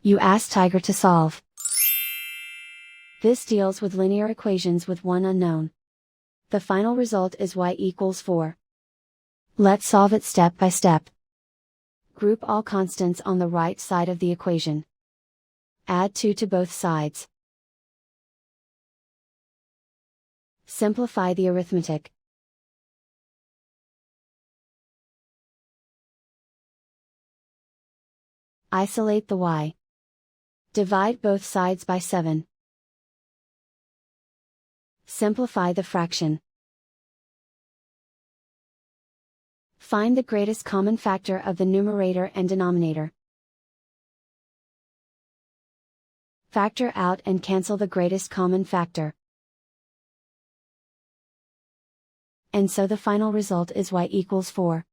You ask Tiger to solve. This deals with linear equations with one unknown. The final result is y equals 4. Let's solve it step by step. Group all constants on the right side of the equation. Add 2 to both sides. Simplify the arithmetic. Isolate the y. Divide both sides by 7. Simplify the fraction. Find the greatest common factor of the numerator and denominator. Factor out and cancel the greatest common factor. And so the final result is y equals 4.